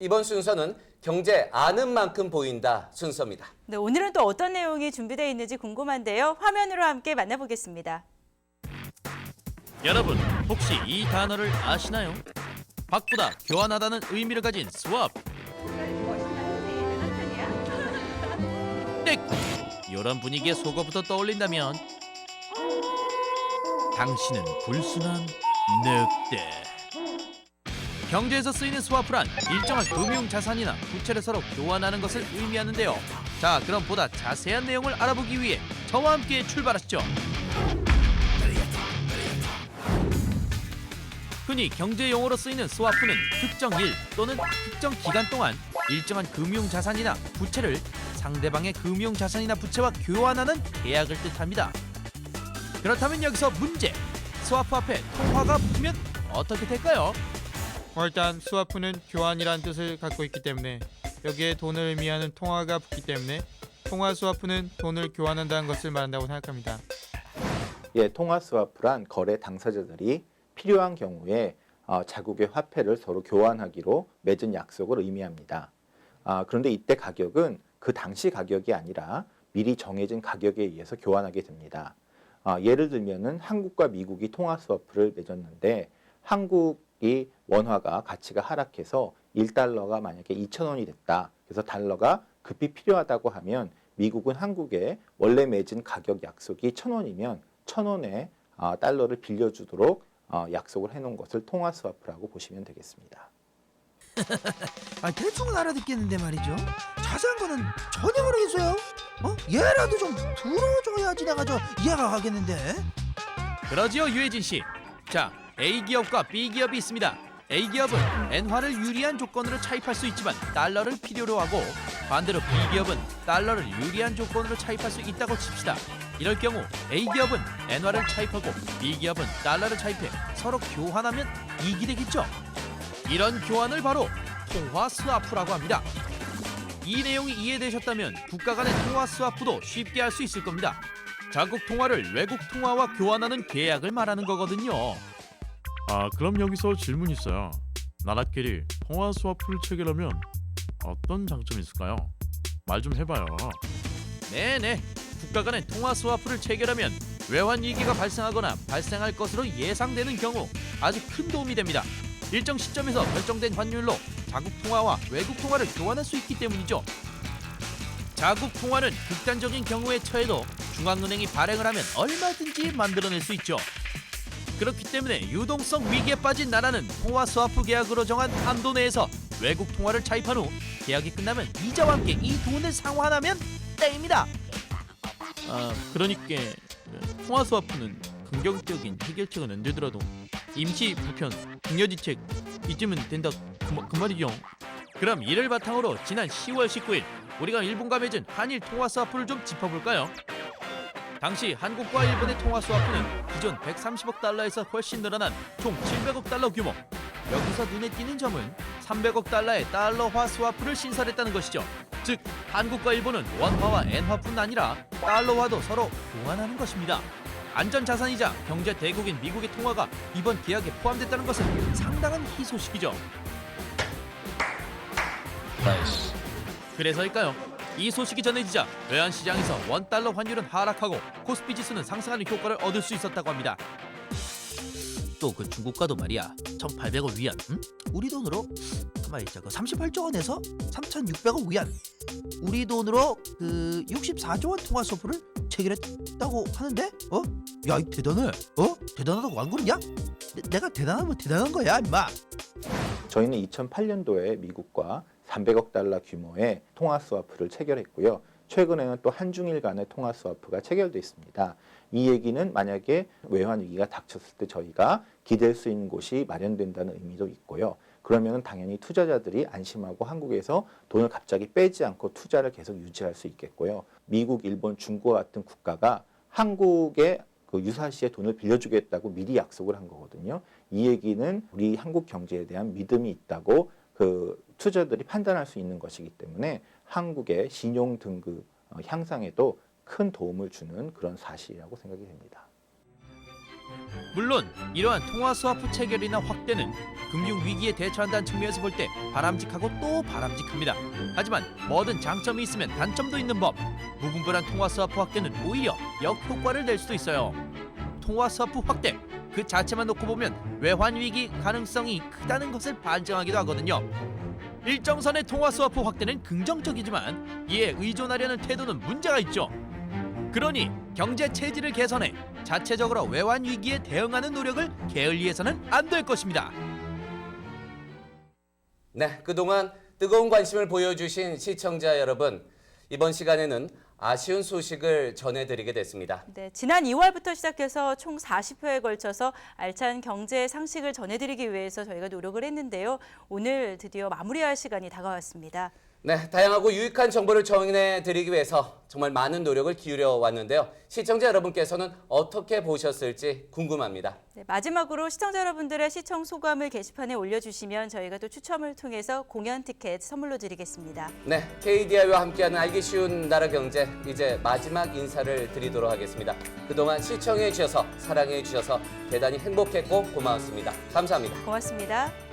이번 순서는 경제 아는 만큼 보인다 순서입니다. 네, 오늘은 또 어떤 내용이 준비되어 있는지 궁금한데요. 화면으로 함께 만나보겠습니다. 여러분, 혹시 이 단어를 아시나요? 박보다 교환하다는 의미를 가진 스왑. 땡! 이런 분위기의 속어부터 떠올린다면 당신은 불순한 늑대. 경제에서 쓰이는 스와프란 일정한 금융 자산이나 부채를 서로 교환하는 것을 의미하는데요. 자, 그럼 보다 자세한 내용을 알아보기 위해 저와 함께 출발하시죠. 흔히 경제 용어로 쓰이는 스와프는 특정 일 또는 특정 기간 동안 일정한 금융 자산이나 부채를 상대방의 금융 자산이나 부채와 교환하는 계약을 뜻합니다. 그렇다면 여기서 문제! 스와프 앞에 통화가 붙으면 어떻게 될까요? 일단 스와프는 교환이란 뜻을 갖고 있기 때문에 여기에 돈을 의미하는 통화가 붙기 때문에 통화 스와프는 돈을 교환한다는 것을 말한다고 생각합니다. 예, 통화 스와프란 거래 당사자들이 필요한 경우에 자국의 화폐를 서로 교환하기로 맺은 약속을 의미합니다. 그런데 이때 가격은 그 당시 가격이 아니라 미리 정해진 가격에 의해서 교환하게 됩니다. 예를 들면은 한국과 미국이 통화 스와프를 맺었는데 한국이 원화가 가치가 하락해서 1달러가 만약에 2,000원이 됐다. 그래서 달러가 급히 필요하다고 하면 미국은 한국에 원래 맺은 가격 약속이 1,000원이면 1,000원의 달러를 빌려주도록 약속을 해놓은 것을 통화 스와프라고 보시면 되겠습니다. 대충은 알아듣겠는데 말이죠. 자세한 거는 전혀 모르겠어요. 얘라도 좀 들어줘야지 내가 이해가 가겠는데. 그러지요, 유해진 씨. 자, A기업과 B기업이 있습니다. A기업은 엔화를 유리한 조건으로 차입할 수 있지만 달러를 필요로 하고 반대로 B기업은 달러를 유리한 조건으로 차입할 수 있다고 칩시다. 이럴 경우 A기업은 엔화를 차입하고 B기업은 달러를 차입해 서로 교환하면 이익이 되겠죠. 이런 교환을 바로 통화 스와프라고 합니다. 이 내용이 이해되셨다면 국가 간의 통화 스와프도 쉽게 할 수 있을 겁니다. 자국 통화를 외국 통화와 교환하는 계약을 말하는 거거든요. 그럼 여기서 질문이 있어요. 나라끼리 통화 스와프를 체결하면 어떤 장점이 있을까요? 말 좀 해봐요. 네네. 국가 간의 통화 스와프를 체결하면 외환 위기가 발생하거나 발생할 것으로 예상되는 경우 아주 큰 도움이 됩니다. 일정 시점에서 결정된 환율로 자국 통화와 외국 통화를 교환할 수 있기 때문이죠. 자국 통화는 극단적인 경우에 처해도 중앙은행이 발행을 하면 얼마든지 만들어낼 수 있죠. 그렇기 때문에 유동성 위기에 빠진 나라는 통화 스와프 계약으로 정한 한도 내에서 외국 통화를 차입한 후 계약이 끝나면 이자와 함께 이 돈을 상환하면 땡입니다. 그러니까 통화 스와프는 긍정적인 해결책은 안 되더라도 임시 불편, 궁여지책 이쯤은 된다 그 말이죠. 그럼 이를 바탕으로 지난 10월 19일 우리가 일본과 맺은 한일 통화 스와프를 좀 짚어볼까요? 당시 한국과 일본의 통화 스와프는 기존 130억 달러에서 훨씬 늘어난 총 700억 달러 규모. 여기서 눈에 띄는 점은 300억 달러의 달러화 스와프를 신설했다는 것이죠. 즉 한국과 일본은 원화와 엔화뿐 아니라 달러화도 서로 교환하는 것입니다. 안전자산이자 경제 대국인 미국의 통화가 이번 계약에 포함됐다는 것은 상당한 희소식이죠. 그래서일까요? 이 소식이 전해지자 외환시장에서 원달러 환율은 하락하고 코스피 지수는 상승하는 효과를 얻을 수 있었다고 합니다. 또 그 중국가도 말이야 1,800억 위안, 우리 돈으로 가만히 있자, 38조 원에서 3,600억 위안, 우리 돈으로 64조 원 통화 스와프를 체결했다고 하는데, 야, 이 대단해. 대단하다고 안 그러냐? 내가 대단하면 대단한 거야, 임마. 저희는 2008년도에 미국과 300억 달러 규모의 통화 스와프를 체결했고요. 최근에는 또 한중일 간의 통화 스와프가 체결돼 있습니다. 이 얘기는 만약에 외환 위기가 닥쳤을 때 저희가 기댈 수 있는 곳이 마련된다는 의미도 있고요. 그러면 당연히 투자자들이 안심하고 한국에서 돈을 갑자기 빼지 않고 투자를 계속 유지할 수 있겠고요. 미국, 일본, 중국 같은 국가가 한국에 유사시에 돈을 빌려주겠다고 미리 약속을 한 거거든요. 이 얘기는 우리 한국 경제에 대한 믿음이 있다고 투자들이 판단할 수 있는 것이기 때문에 한국의 신용 등급 향상에도 큰 도움을 주는 그런 사실이라고 생각이 됩니다. 물론 이러한 통화 스와프 체결이나 확대는 금융 위기에 대처한다는 측면에서 볼 때 바람직하고 또 바람직합니다. 하지만 뭐든 장점이 있으면 단점도 있는 법. 무분별한 통화 스와프 확대는 오히려 역효과를 낼 수도 있어요. 통화 스와프 확대 그 자체만 놓고 보면 외환 위기 가능성이 크다는 것을 반증하기도 하거든요. 일정선의 통화 스와프 확대는 긍정적이지만 이에 의존하려는 태도는 문제가 있죠. 그러니 경제 체질을 개선해 자체적으로 외환 위기에 대응하는 노력을 게을리해서는 안 될 것입니다. 네, 그동안 뜨거운 관심을 보여주신 시청자 여러분, 이번 시간에는 아쉬운 소식을 전해드리게 됐습니다. 네, 지난 2월부터 시작해서 총 40회에 걸쳐서 알찬 경제 상식을 전해드리기 위해서 저희가 노력을 했는데요. 오늘 드디어 마무리할 시간이 다가왔습니다. 네, 다양하고 유익한 정보를 전해드리기 위해서 정말 많은 노력을 기울여 왔는데요. 시청자 여러분께서는 어떻게 보셨을지 궁금합니다. 네, 마지막으로 시청자 여러분들의 시청 소감을 게시판에 올려주시면 저희가 또 추첨을 통해서 공연 티켓 선물로 드리겠습니다. 네, KDI와 함께하는 알기 쉬운 나라 경제, 이제 마지막 인사를 드리도록 하겠습니다. 그동안 시청해 주셔서 사랑해 주셔서 대단히 행복했고 고마웠습니다. 감사합니다. 고맙습니다.